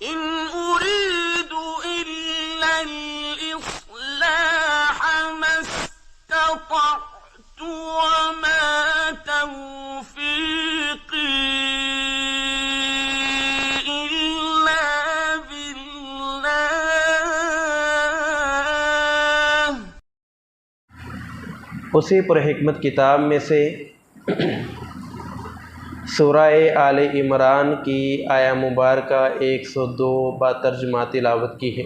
إن أريد إلا الإصلاح ما استطعت وما توفيقي إلا بالله۔ اسی پر حکمت کتاب میں سے سورہ آل عمران کی آیہ مبارکہ 102 با ترجمہ تلاوت کی ہے۔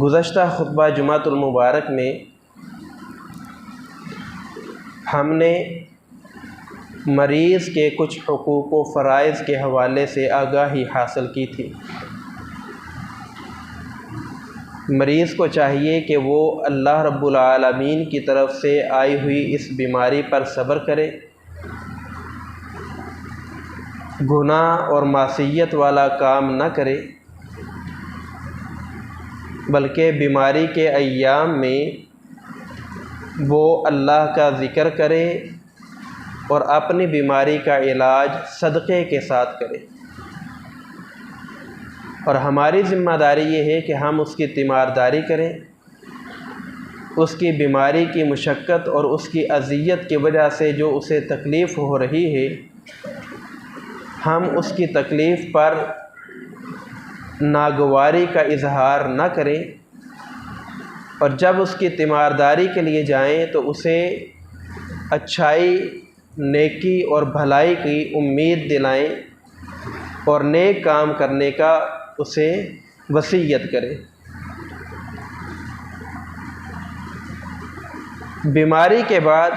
گزشتہ خطبہ جمعۃ المبارک میں ہم نے مریض کے کچھ حقوق و فرائض کے حوالے سے آگاہی حاصل کی تھی۔ مریض کو چاہیے کہ وہ اللہ رب العالمین کی طرف سے آئی ہوئی اس بیماری پر صبر کرے، گناہ اور معصیت والا کام نہ کرے، بلکہ بیماری کے ایام میں وہ اللہ کا ذکر کرے اور اپنی بیماری کا علاج صدقے کے ساتھ کرے۔ اور ہماری ذمہ داری یہ ہے کہ ہم اس کی تیمارداری کریں، اس کی بیماری کی مشقت اور اس کی اذیت کی وجہ سے جو اسے تکلیف ہو رہی ہے، ہم اس کی تکلیف پر ناگواری کا اظہار نہ کریں، اور جب اس کی تیمارداری کے لیے جائیں تو اسے اچھائی، نیکی اور بھلائی کی امید دلائیں اور نیک کام کرنے کا اسے وصیت کرے۔ بیماری کے بعد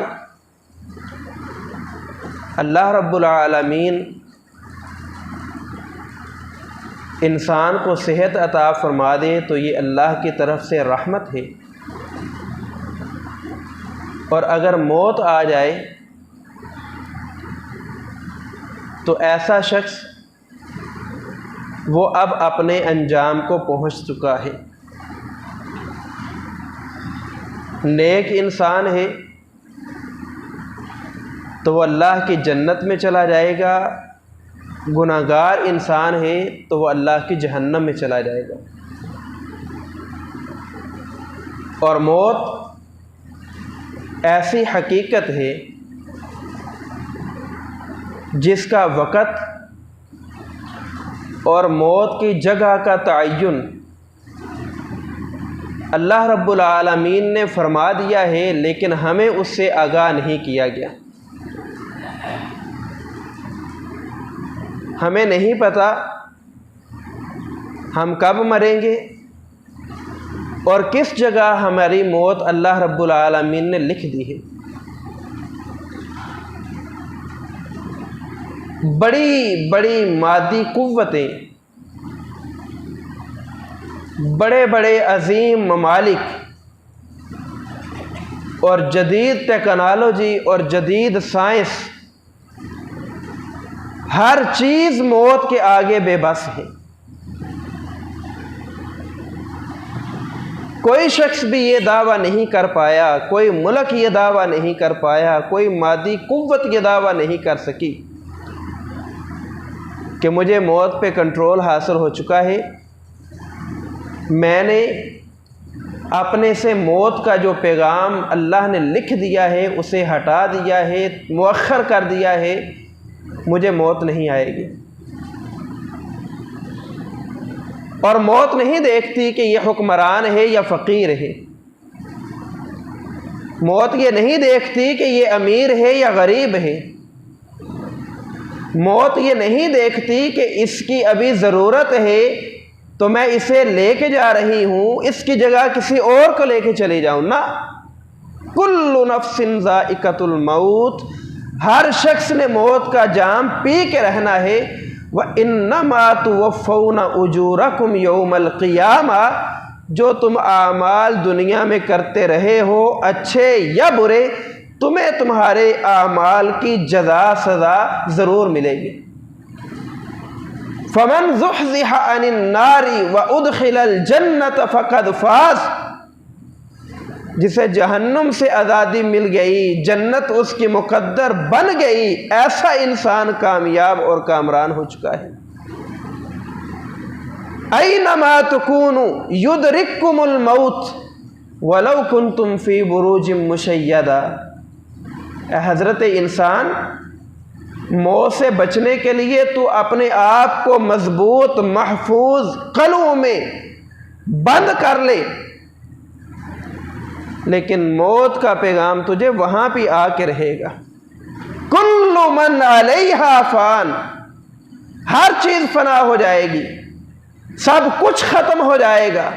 اللہ رب العالمین انسان کو صحت عطا فرما دے تو یہ اللہ کی طرف سے رحمت ہے، اور اگر موت آ جائے تو ایسا شخص وہ اب اپنے انجام کو پہنچ چکا ہے۔ نیک انسان ہے تو وہ اللہ کی جنت میں چلا جائے گا، گناہگار انسان ہے تو وہ اللہ کی جہنم میں چلا جائے گا۔ اور موت ایسی حقیقت ہے جس کا وقت اور موت کی جگہ کا تعین اللہ رب العالمین نے فرما دیا ہے، لیکن ہمیں اس سے آگاہ نہیں کیا گیا۔ ہمیں نہیں پتہ ہم کب مریں گے اور کس جگہ ہماری موت اللہ رب العالمین نے لکھ دی ہے۔ بڑی بڑی مادی قوتیں، بڑے بڑے عظیم ممالک اور جدید ٹیکنالوجی اور جدید سائنس، ہر چیز موت کے آگے بے بس ہے۔ کوئی شخص بھی یہ دعویٰ نہیں کر پایا، کوئی ملک یہ دعویٰ نہیں کر پایا، کوئی مادی قوت یہ دعویٰ نہیں کر سکی کہ مجھے موت پہ کنٹرول حاصل ہو چکا ہے، میں نے اپنے سے موت کا جو پیغام اللہ نے لکھ دیا ہے اسے ہٹا دیا ہے، مؤخر کر دیا ہے، مجھے موت نہیں آئے گی۔ اور موت نہیں دیکھتی کہ یہ حکمران ہے یا فقیر ہے، موت یہ نہیں دیکھتی کہ یہ امیر ہے یا غریب ہے، موت یہ نہیں دیکھتی کہ اس کی ابھی ضرورت ہے تو میں اسے لے کے جا رہی ہوں، اس کی جگہ کسی اور کو لے کے چلی جاؤں نہ۔ کل نفس ذائقۃ الموت، ہر شخص نے موت کا جام پی کے رہنا ہے۔ وَإِنَّمَا تُوَفَّوْنَ أُجُورَكُمْ يَوْمَ الْقِيَامَةِ، جو تم اعمال دنیا میں کرتے رہے ہو اچھے یا برے، تمہیں تمہارے اعمال کی جزا سزا ضرور ملے گی۔ فَمَنْ زُحْزِحَ عَنِ النَّارِ وَأُدْخِلَ الْجَنَّةَ فَقَدْ فَازَ، جسے جہنم سے آزادی مل گئی، جنت اس کی مقدر بن گئی، ایسا انسان کامیاب اور کامران ہو چکا ہے۔ اینما تکونوا یدرککم الموت ولو کنتم فی بروج مشیدہ۔ اے حضرت انسان، موت سے بچنے کے لیے تو اپنے آپ کو مضبوط محفوظ قلعوں میں بند کر لے، لیکن موت کا پیغام تجھے وہاں بھی آ کے رہے گا۔ کل من علیہا فان، ہر چیز فنا ہو جائے گی، سب کچھ ختم ہو جائے گا۔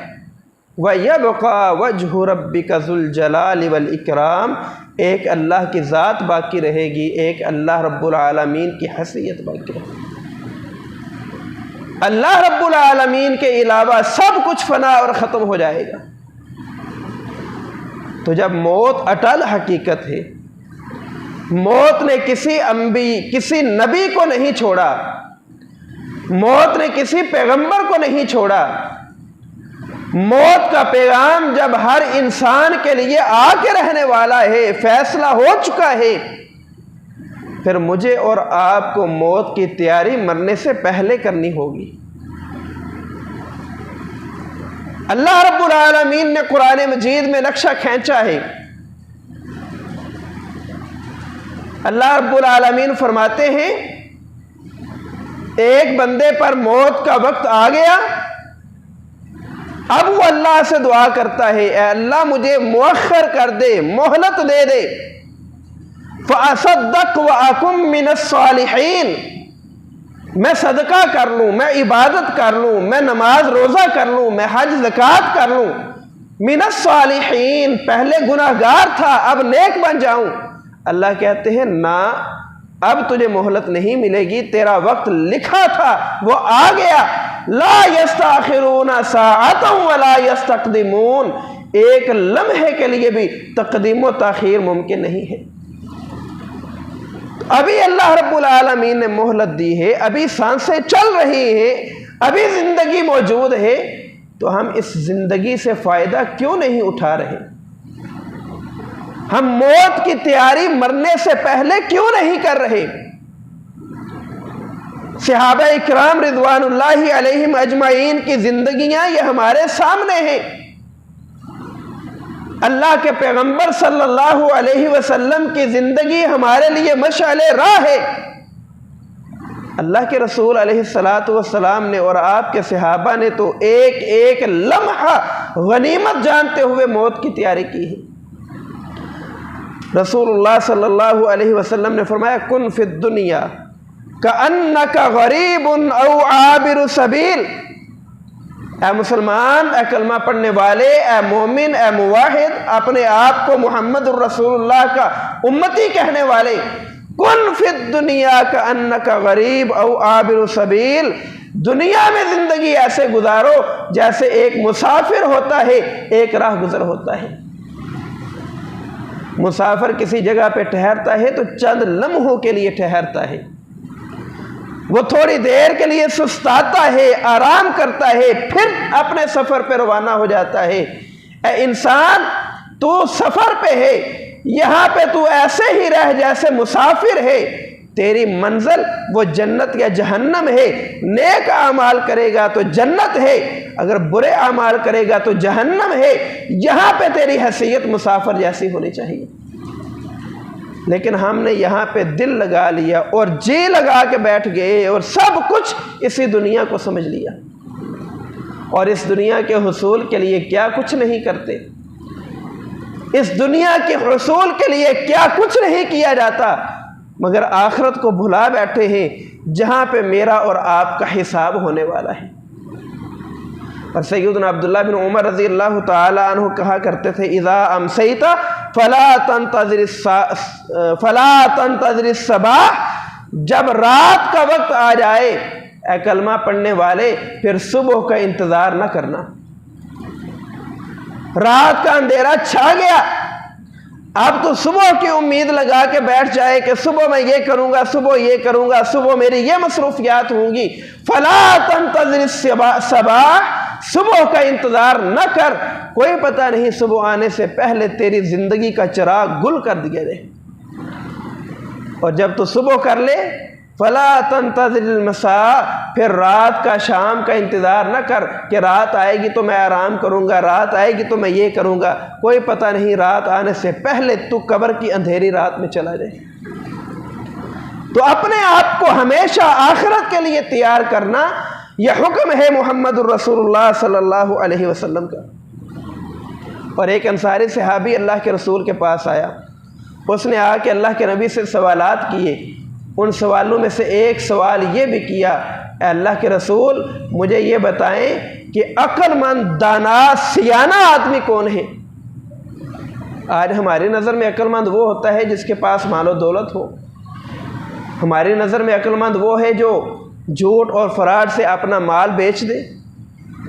وَيَبْقَى وَجْهُ رَبِّكَ ذُو الْجَلَالِ وَالْإِكْرَامِ، ایک اللہ کی ذات باقی رہے گی، ایک اللہ رب العالمین کی حیثیت باقی رہے گی۔ اللہ رب العالمین کے علاوہ سب کچھ فنا اور ختم ہو جائے گا۔ تو جب موت اٹل حقیقت ہے، موت نے کسی نبی کو نہیں چھوڑا، موت نے کسی پیغمبر کو نہیں چھوڑا، موت کا پیغام جب ہر انسان کے لیے آ کے رہنے والا ہے، فیصلہ ہو چکا ہے، پھر مجھے اور آپ کو موت کی تیاری مرنے سے پہلے کرنی ہوگی۔ اللہ رب العالمین نے قرآن مجید میں نقشہ کھینچا ہے۔ اللہ رب العالمین فرماتے ہیں، ایک بندے پر موت کا وقت آ گیا، اب وہ اللہ سے دعا کرتا ہے، اے اللہ مجھے مؤخر کر دے، مہلت دے دے۔ فَأَصَدَّقْ وَأَكُن مِّنَ الصَّالِحِينَ، میں صدقہ کر لوں، میں عبادت کر لوں، میں نماز روزہ کر لوں، میں حج زکوٰۃ کر لوں۔ مِّنَ الصَّالِحِينَ، پہلے گناہگار تھا اب نیک بن جاؤں۔ اللہ کہتے ہیں نہ، اب تجھے مہلت نہیں ملے گی، تیرا وقت لکھا تھا وہ آ گیا۔ لا یستاخرون ساعۃ ولا یستقدمون، ایک لمحے کے لیے بھی تقدیم و تاخیر ممکن نہیں ہے۔ ابھی اللہ رب العالمین نے مہلت دی ہے، ابھی سانسیں چل رہی ہیں، ابھی زندگی موجود ہے، تو ہم اس زندگی سے فائدہ کیوں نہیں اٹھا رہے؟ ہم موت کی تیاری مرنے سے پہلے کیوں نہیں کر رہے؟ صحابہ اکرام رضوان اللہ علیہم اجمعین کی زندگیاں یہ ہمارے سامنے ہیں۔ اللہ کے پیغمبر صلی اللہ علیہ وسلم کی زندگی ہمارے لیے مشعل راہ ہے۔ اللہ کے رسول علیہ السلام نے اور آپ کے صحابہ نے تو ایک ایک لمحہ غنیمت جانتے ہوئے موت کی تیاری کی ہے۔ رسول اللہ صلی اللہ علیہ وسلم نے فرمایا، کن فی الدنیا کأنک غریب او عابر سبیل، اے مسلمان، اے کلمہ پڑھنے والے، اے مومن، اے موحد، اپنے آپ کو محمد الرسول اللہ کا امتی کہنے والے، کن فی الدنیا کأنک غریب او عابر سبیل، دنیا میں زندگی ایسے گزارو جیسے ایک مسافر ہوتا ہے، ایک راہ گزر ہوتا ہے۔ مسافر کسی جگہ پہ ٹھہرتا ہے تو چند لمحوں کے لیے ٹھہرتا ہے، وہ تھوڑی دیر کے لیے سستاتا ہے، آرام کرتا ہے، پھر اپنے سفر پہ روانہ ہو جاتا ہے۔ اے انسان، تو سفر پہ ہے، یہاں پہ تو ایسے ہی رہ جیسے مسافر ہے، تیری منزل وہ جنت یا جہنم ہے۔ نیک اعمال کرے گا تو جنت ہے، اگر برے اعمال کرے گا تو جہنم ہے۔ یہاں پہ تیری حیثیت مسافر جیسی ہونی چاہیے، لیکن ہم نے یہاں پہ دل لگا لیا اور جی لگا کے بیٹھ گئے اور سب کچھ اسی دنیا کو سمجھ لیا، اور اس دنیا کے حصول کے لیے کیا کچھ نہیں کرتے، اس دنیا کے حصول کے لیے کیا کچھ نہیں کیا جاتا، مگر آخرت کو بھلا بیٹھے ہیں جہاں پہ میرا اور آپ کا حساب ہونے والا ہے۔ اور سیدنا عبداللہ بن عمر رضی اللہ تعالی عنہ کہا کرتے تھے، اذا امسیت فلا تنتظر الصباح، جب رات کا وقت آ جائے اے کلمہ پڑھنے والے، پھر صبح کا انتظار نہ کرنا۔ رات کا اندھیرا چھا گیا، اب تو صبح کی امید لگا کے بیٹھ جائے کہ صبح میں یہ کروں گا، صبح یہ کروں گا، صبح میری یہ مصروفیات ہوں گی۔ فلا تنتظر الصباح، صبح کا انتظار نہ کر، کوئی پتہ نہیں صبح آنے سے پہلے تیری زندگی کا چراغ گل کر دیا جائے۔ اور جب تو صبح کر لے فلا تنتظر المساء، پھر رات کا شام کا انتظار نہ کر کہ رات آئے گی تو میں آرام کروں گا، رات آئے گی تو میں یہ کروں گا، کوئی پتہ نہیں رات آنے سے پہلے تو قبر کی اندھیری رات میں چلا جائے۔ تو اپنے آپ کو ہمیشہ آخرت کے لیے تیار کرنا، یہ حکم ہے محمد الرسول اللہ صلی اللہ علیہ وسلم کا۔ اور ایک انصاری صحابی اللہ کے رسول کے پاس آیا، اس نے آ کے اللہ کے نبی سے سوالات کیے، ان سوالوں میں سے ایک سوال یہ بھی کیا، اے اللہ کے رسول مجھے یہ بتائیں کہ عقل مند دانا سیانہ آدمی کون ہے؟ آج ہماری نظر میں عقل مند وہ ہوتا ہے جس کے پاس مال و دولت ہو، ہماری نظر میں عقل مند وہ ہے جو جھوٹ اور فراڈ سے اپنا مال بیچ دے،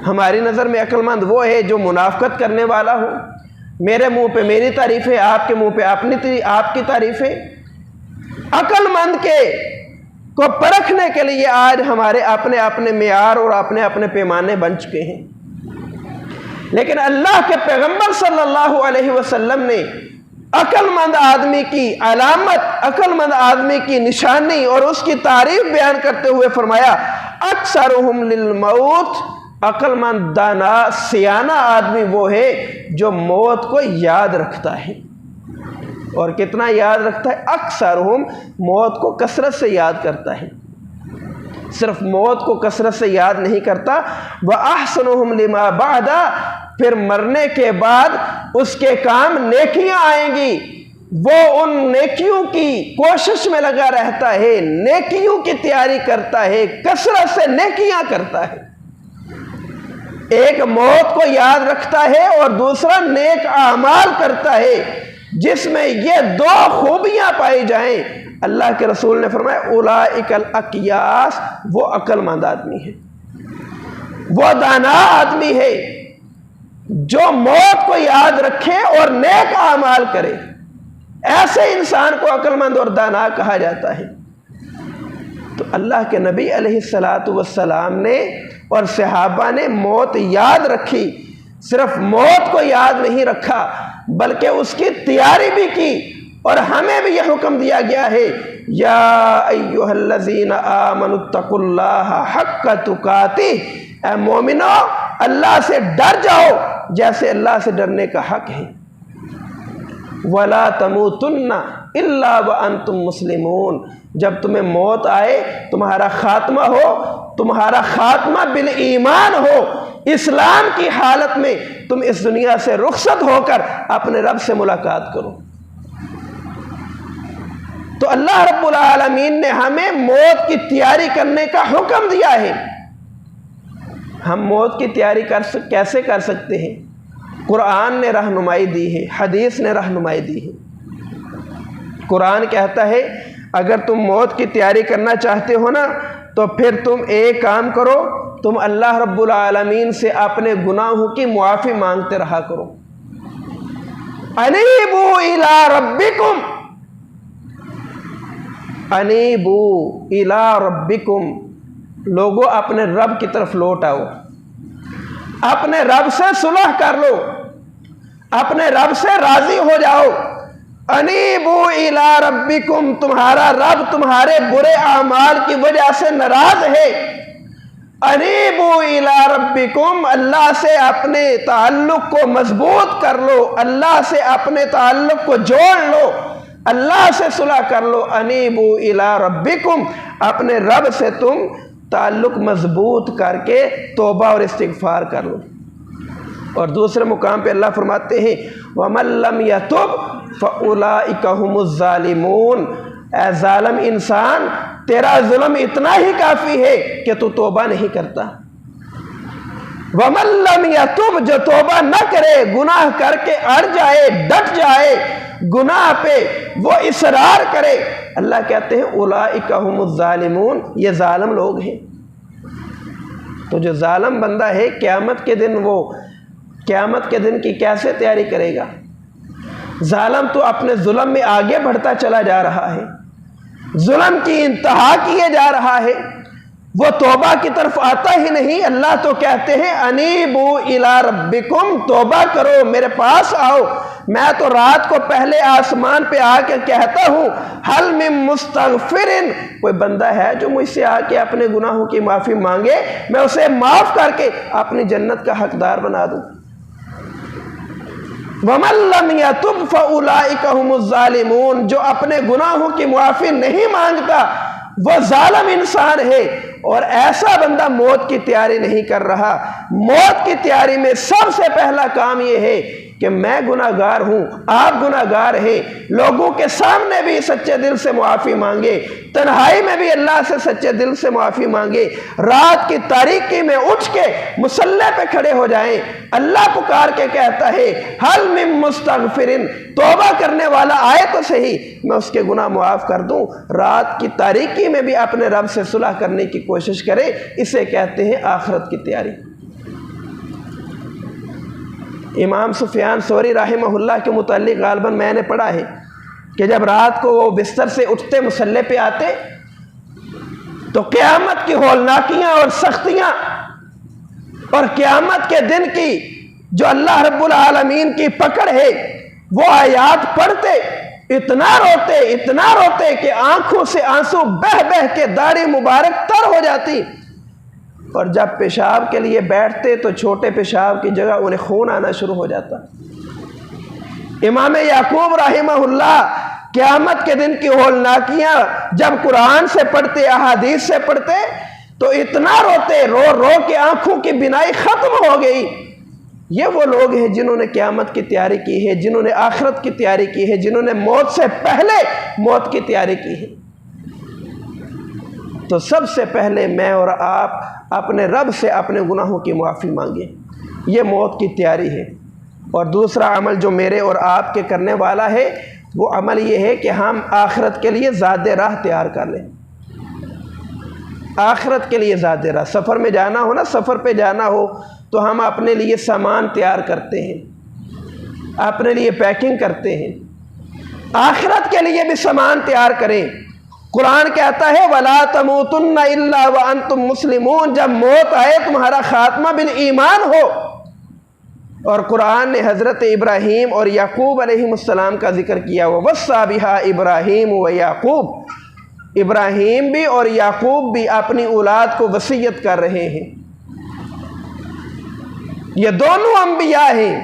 ہماری نظر میں عقل مند وہ ہے جو منافقت کرنے والا ہو، میرے منہ پہ میری تعریفیں، آپ کے منہ پہ آپ کی تعریفیں۔ عقل مند کو پرکھنے کے لیے آج ہمارے اپنے معیار اور اپنے پیمانے بن چکے ہیں، لیکن اللہ کے پیغمبر صلی اللہ علیہ وسلم نے عقل مند آدمی کی علامت، عقل مند آدمی کی نشانی اور اس کی تعریف بیان کرتے ہوئے فرمایا اکثرہم للموت، عقل مند دانا سیانہ آدمی وہ ہے جو موت کو یاد رکھتا ہے۔ اور کتنا یاد رکھتا ہے؟ اکثرہم، موت کو کثرت سے یاد کرتا ہے، صرف موت کو کثرت سے یاد نہیں کرتا، وَأَحْسَنُهُمْ لِمَا بَعْدَ، پھر مرنے کے بعد اس کے کام نیکیاں آئیں گی، وہ ان نیکیوں کی کوشش میں لگا رہتا ہے، نیکیوں کی تیاری کرتا ہے، کثرت سے نیکیاں کرتا ہے۔ ایک موت کو یاد رکھتا ہے اور دوسرا نیک اعمال کرتا ہے، جس میں یہ دو خوبیاں پائی جائیں۔ اللہ کے رسول نے فرمایا اولئک الاقیاس، وہ عقل مند آدمی ہے، وہ دانا آدمی ہے جو موت کو یاد رکھے اور نیک اعمال کرے، ایسے انسان کو عقل مند اور دانا کہا جاتا ہے۔ تو اللہ کے نبی علیہ السلام نے اور صحابہ نے موت یاد رکھی، صرف موت کو یاد نہیں رکھا بلکہ اس کی تیاری بھی کی، اور ہمیں بھی یہ حکم دیا گیا ہے یا ایھا الذین آمنوا اتقوا اللہ حق تقاتہ، اے مومنو اللہ سے ڈر جاؤ جیسے اللہ سے ڈرنے کا حق ہے، ولا تموتن الا وانتم مسلمون، جب تمہیں موت آئے تمہارا خاتمہ ہو، تمہارا خاتمہ بالایمان ہو، اسلام کی حالت میں تم اس دنیا سے رخصت ہو کر اپنے رب سے ملاقات کرو۔ تو اللہ رب العالمین نے ہمیں موت کی تیاری کرنے کا حکم دیا ہے۔ ہم موت کی تیاری کیسے کر سکتے ہیں؟ قرآن نے رہنمائی دی ہے، حدیث نے رہنمائی دی ہے۔ قرآن کہتا ہے اگر تم موت کی تیاری کرنا چاہتے ہو نا تو پھر تم ایک کام کرو، تم اللہ رب العالمین سے اپنے گناہوں کی معافی مانگتے رہا کرو۔ انیبوا الی ربکم، انیبوا الی ربکم، لوگو اپنے رب کی طرف لوٹ آؤ، اپنے رب سے صلح کر لو، اپنے رب سے راضی ہو جاؤ۔ انیبوا الی ربکم، تمہارا رب تمہارے برے اعمال کی وجہ سے ناراض ہے۔ انیبوا الی ربکم، اللہ سے اپنے تعلق کو مضبوط کر لو، اللہ سے اپنے تعلق کو جوڑ لو، اللہ سے صلح کر لو۔ انیبوا الی ربکم، اپنے رب سے تم تعلق مضبوط کر کے توبہ اور استغفار کر لو۔ اور دوسرے مقام پہ اللہ فرماتے ہیں وَمَن لَّمْ يَتُبْ فَأُولَٰئِكَ هُمُ الظَّالِمُونَ، اے ظالم انسان تیرا ظلم اتنا ہی کافی ہے کہ تو توبہ نہیں کرتا۔ وَمَن لَّمْ يَتُبْ، جو توبہ نہ کرے، گناہ کر کے اڑ جائے، ڈٹ جائے گناہ پہ، وہ اصرار کرے، اللہ کہتے ہیں اولئک هم الظالمون، یہ ظالم لوگ ہیں۔ تو جو ظالم بندہ ہے قیامت کے دن، وہ قیامت کے دن کی کیسے تیاری کرے گا؟ ظالم تو اپنے ظلم میں آگے بڑھتا چلا جا رہا ہے، ظلم کی انتہا کیے جا رہا ہے، وہ توبہ کی طرف آتا ہی نہیں۔ اللہ تو کہتے ہیں انیبو الی ربکم، توبہ کرو، میرے پاس آؤ۔ میں تو رات کو پہلے آسمان پہ آ کے کہتا ہوں حل من مستغفرن، کوئی بندہ ہے جو مجھ سے آ کے اپنے گناہوں کی معافی مانگے، میں اسے معاف کر کے اپنی جنت کا حقدار بنا دوں۔ وَمَن لَّمْ يَتُبْ فَأُولَٰئِكَ هُمُ الظَّالِمُونَ، جو اپنے گناہوں کی معافی نہیں مانگتا وہ ظالم انسان ہے، اور ایسا بندہ موت کی تیاری نہیں کر رہا۔ موت کی تیاری میں سب سے پہلا کام یہ ہے کہ میں گناہ گار ہوں، آپ گناہ گار ہیں، لوگوں کے سامنے بھی سچے دل سے معافی مانگے، تنہائی میں بھی اللہ سے سچے دل سے معافی مانگے، رات کی تاریکی میں اٹھ کے مصلی پہ کھڑے ہو جائیں۔ اللہ پکار کے کہتا ہے حل من مستغفرن، توبہ کرنے والا آئے تو صحیح، میں اس کے گناہ معاف کر دوں۔ رات کی تاریکی میں بھی اپنے رب سے صلح کرنے کی کوشش کرے، اسے کہتے ہیں آخرت کی تیاری۔ امام سفیان ثوری رحمہ اللہ کے متعلق غالباً میں نے پڑھا ہے کہ جب رات کو وہ بستر سے اٹھتے مصلی پہ آتے تو قیامت کی ہولناکیاں اور سختیاں اور قیامت کے دن کی جو اللہ رب العالمین کی پکڑ ہے وہ آیات پڑھتے اتنا روتے کہ آنکھوں سے آنسو بہہ بہہ کے داڑھی مبارک تر ہو جاتی، اور جب پیشاب کے لیے بیٹھتے تو چھوٹے پیشاب کی جگہ انہیں خون آنا شروع ہو جاتا۔ امام یعقوب رحمہ اللہ قیامت کے دن کی ہولناکیاں جب قرآن سے پڑھتے، احادیث سے پڑھتے تو اتنا روتے، رو رو کے آنکھوں کی بینائی ختم ہو گئی۔ یہ وہ لوگ ہیں جنہوں نے قیامت کی تیاری کی ہے، جنہوں نے آخرت کی تیاری کی ہے، جنہوں نے موت سے پہلے موت کی تیاری کی ہے۔ تو سب سے پہلے میں اور آپ اپنے رب سے اپنے گناہوں کی معافی مانگیں، یہ موت کی تیاری ہے۔ اور دوسرا عمل جو میرے اور آپ کے کرنے والا ہے وہ عمل یہ ہے کہ ہم آخرت کے لیے زاد راہ تیار کر لیں۔ آخرت کے لیے زاد راہ، سفر میں جانا ہو نا، سفر پہ جانا ہو تو ہم اپنے لیے سامان تیار کرتے ہیں، اپنے لیے پیکنگ کرتے ہیں، آخرت کے لیے بھی سامان تیار کریں۔ قرآن کہتا ہے وَلَا تَمُوتُنَّ إِلَّا وَأَنْتُمْ مُسْلِمُونَ، جب موت آئے تمہارا خاتمہ بالایمان ہو۔ اور قرآن نے حضرت ابراہیم اور یعقوب علیہ السلام کا ذکر کیا، وَوَصَّى بِهَا إِبْرَاهِيمُ وَيَعْقُوبُ، ابراہیم بھی اور یعقوب بھی اپنی اولاد کو وصیت کر رہے ہیں۔ یہ دونوں انبیاء ہیں،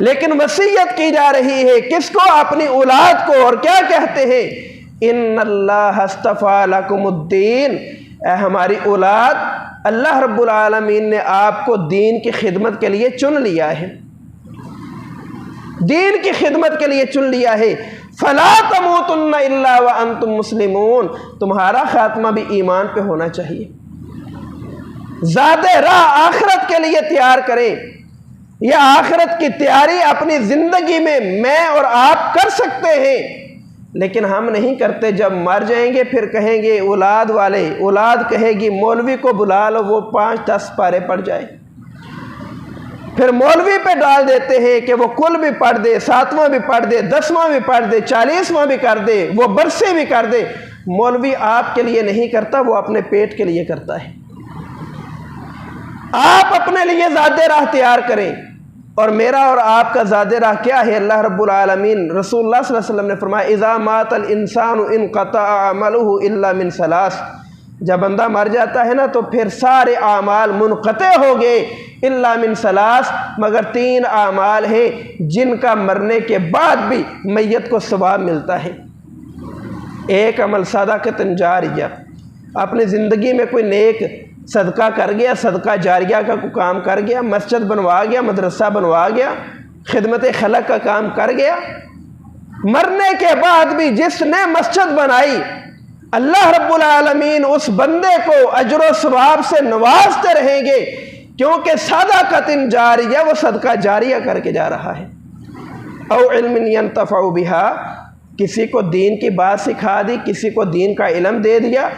لیکن وصیت کی جا رہی ہے کس کو؟ اپنی اولاد کو، اور کیا کہتے ہیں؟ ان اللہ اصطفیٰ لکم الدین، اے ہماری اولاد، اللہ رب العالمین نے آپ کو دین کی خدمت کے لیے چن لیا ہے، دین کی خدمت کے لیے چن لیا ہے۔ فلا تموتن الا وانتم مسلمون، تمہارا خاتمہ بھی ایمان پہ ہونا چاہیے۔ زاد راہ آخرت کے لیے تیار کریں۔ یہ آخرت کی تیاری اپنی زندگی میں اور آپ کر سکتے ہیں، لیکن ہم نہیں کرتے۔ جب مر جائیں گے پھر کہیں گے اولاد والے، اولاد کہے گی مولوی کو بلا لو، وہ 5-10 پارے پڑھ جائے، پھر مولوی پہ ڈال دیتے ہیں کہ وہ کل بھی پڑھ دے، 7واں بھی پڑھ دے، 10واں بھی پڑھ دے، 40واں بھی کر دے، وہ برسے بھی کر دے۔ مولوی آپ کے لیے نہیں کرتا، وہ اپنے پیٹ کے لیے کرتا ہے۔ آپ اپنے لیے زاد راہ تیار کریں، اور میرا اور آپ کا زاد راہ کیا ہے؟ اللہ رب العالمین، رسول اللہ صلی اللہ علیہ وسلم نے فرمایا اذا مات الانسان انقطع عمله الا من ثلاث، جب بندہ مر جاتا ہے نا تو پھر سارے اعمال منقطع ہو گئے، الا من ثلاث، مگر 3 اعمال ہیں جن کا مرنے کے بعد بھی میت کو ثواب ملتا ہے۔ ایک عمل صدقۃ جاریہ، اپنی زندگی میں کوئی نیک صدقہ کر گیا، صدقہ جاریہ کا کوئی کام کر گیا، مسجد بنوا گیا، مدرسہ بنوا گیا، خدمت خلق کا کام کر گیا۔ مرنے کے بعد بھی جس نے مسجد بنائی، اللہ رب العالمین اس بندے کو اجر و ثواب سے نوازتے رہیں گے، کیونکہ صدقۃ جاریہ، وہ صدقہ جاریہ کر کے جا رہا ہے۔ او علم ینتفع بہا، کسی کو دین کی بات سکھا دی، کسی کو دین کا علم دے دیا۔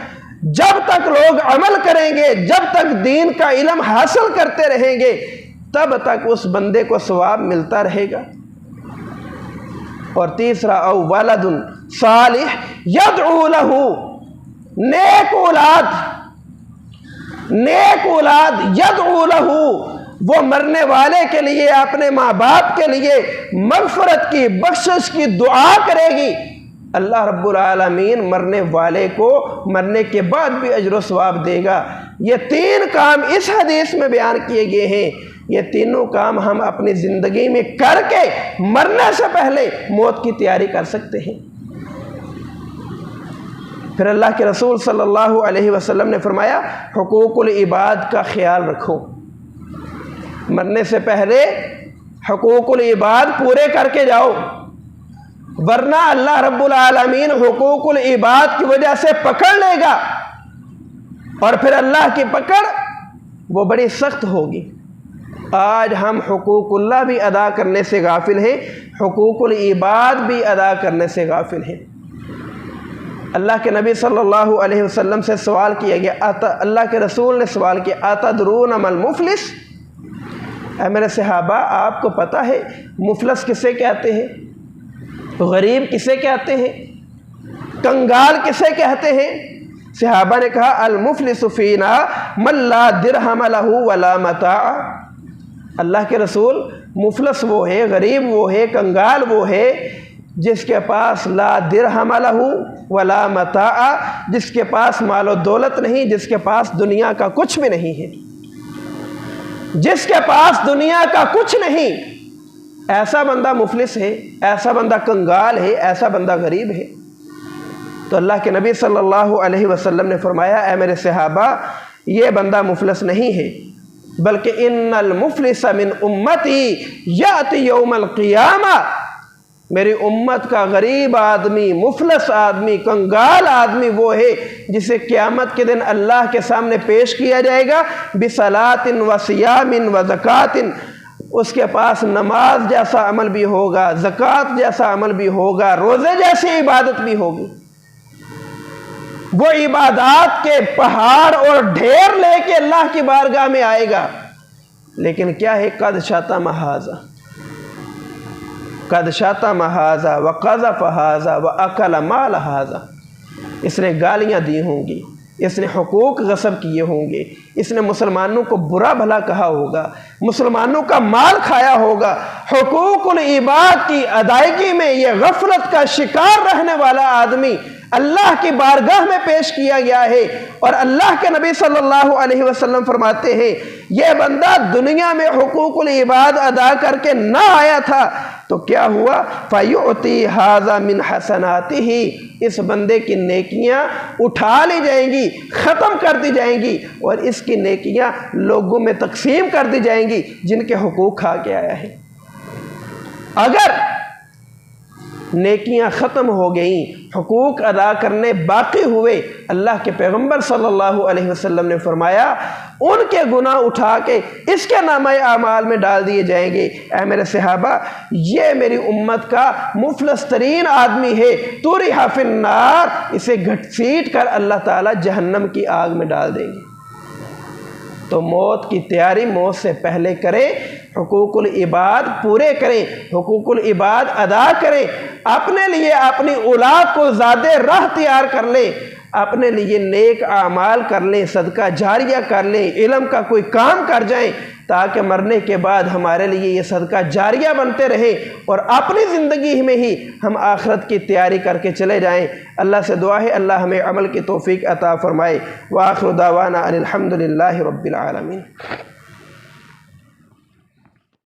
جب تک لوگ عمل کریں گے، جب تک دین کا علم حاصل کرتے رہیں گے، تب تک اس بندے کو ثواب ملتا رہے گا۔ اور تیسرا او ولد صالح یدعو لہ، نیک اولاد نیک اولاد یدعو لہو، وہ مرنے والے کے لیے، اپنے ماں باپ کے لیے مغفرت کی، بخشش کی دعا کرے گی۔ اللہ رب العالمین مرنے والے کو مرنے کے بعد بھی اجر و ثواب دے گا۔ یہ تین کام اس حدیث میں بیان کیے گئے ہیں، یہ تینوں کام ہم اپنی زندگی میں کر کے مرنے سے پہلے موت کی تیاری کر سکتے ہیں۔ پھر اللہ کے رسول صلی اللہ علیہ وسلم نے فرمایا حقوق العباد کا خیال رکھو، مرنے سے پہلے حقوق العباد پورے کر کے جاؤ، ورنہ اللہ رب العالمین حقوق العباد کی وجہ سے پکڑ لے گا، اور پھر اللہ کی پکڑ وہ بڑی سخت ہوگی۔ آج ہم حقوق اللہ بھی ادا کرنے سے غافل ہیں، حقوق العباد بھی ادا کرنے سے غافل ہیں۔ اللہ کے نبی صلی اللہ علیہ وسلم سے سوال کیا گیا، اللہ کے رسول نے سوال کیا اتدرون ما المفلس، اے میرے صحابہ آپ کو پتہ ہے مفلس کسے کہتے ہیں، غریب کسے کہتے ہیں، کنگال کسے کہتے ہیں؟ صحابہ نے کہا المفلس فینا من لا درہم لہ ولا متاع۔ اللہ کے رسول مفلس وہ ہے، غریب وہ ہے، کنگال وہ ہے جس کے پاس لا درہم لہ ولا متاع، جس کے پاس مال و دولت نہیں، جس کے پاس دنیا کا کچھ بھی نہیں ہے، جس کے پاس دنیا کا کچھ نہیں، ایسا بندہ مفلس ہے، ایسا بندہ کنگال ہے، ایسا بندہ غریب ہے۔ تو اللہ کے نبی صلی اللہ علیہ وسلم نے فرمایا اے میرے صحابہ یہ بندہ مفلس نہیں ہے، بلکہ ان المفلس من امتی یاتی یوم القیامہ، میری امت کا غریب آدمی، مفلس آدمی، کنگال آدمی وہ ہے جسے قیامت کے دن اللہ کے سامنے پیش کیا جائے گا بصلاۃ و صیام و زکوٰۃ، اس کے پاس نماز جیسا عمل بھی ہوگا، زکوٰۃ جیسا عمل بھی ہوگا، روزے جیسی عبادت بھی ہوگی، وہ عبادات کے پہاڑ اور ڈھیر لے کے اللہ کی بارگاہ میں آئے گا، لیکن کیا ہے قد شتم ھذا، قد شتم ھذا وقذف ھذا واکل مال ھذا، اس نے گالیاں دی ہوں گی، اس نے حقوق غصب کیے ہوں گے، اس نے مسلمانوں کو برا بھلا کہا ہوگا، مسلمانوں کا مال کھایا ہوگا، حقوق العباد کی ادائیگی میں یہ غفلت کا شکار رہنے والا آدمی اللہ کی بارگاہ میں پیش کیا گیا ہے۔ اور اللہ کے نبی صلی اللہ علیہ وسلم فرماتے ہیں یہ بندہ دنیا میں حقوق العباد ادا کر کے نہ آیا تھا تو کیا ہوا، فَيُعْتِي هَذَا مِنْ حَسَنَاتِهِ، اس بندے کی نیکیاں اٹھا لی جائیں گی، ختم کر دی جائیں گی، اور اس کی نیکیاں لوگوں میں تقسیم کر دی جائیں گی جن کے حقوق کھا کے آیا ہے۔ اگر نیکیاں ختم ہو گئیں، حقوق ادا کرنے باقی ہوئے، اللہ کے پیغمبر صلی اللہ علیہ وسلم نے فرمایا ان کے گناہ اٹھا کے اس کے نامہ اعمال میں ڈال دیے جائیں گے۔ اے میرے صحابہ یہ میری امت کا مفلس ترین آدمی ہے، طُرِحَ فِی النار، اسے گھسیٹ کر اللہ تعالیٰ جہنم کی آگ میں ڈال دیں گے۔ تو موت کی تیاری موت سے پہلے کریں، حقوق العباد پورے کریں، حقوق العباد ادا کریں، اپنے لیے اپنی اولاد کو زیادہ راہ تیار کر لیں، اپنے لیے نیک اعمال کر لیں، صدقہ جاریہ کر لیں، علم کا کوئی کام کر جائیں تاکہ مرنے کے بعد ہمارے لیے یہ صدقہ جاریہ بنتے رہیں اور اپنی زندگی میں ہی ہم آخرت کی تیاری کر کے چلے جائیں۔ اللہ سے دعا ہے اللہ ہمیں عمل کی توفیق عطا فرمائے۔ وآخر دعوانا ان الحمد للہ رب العالمین۔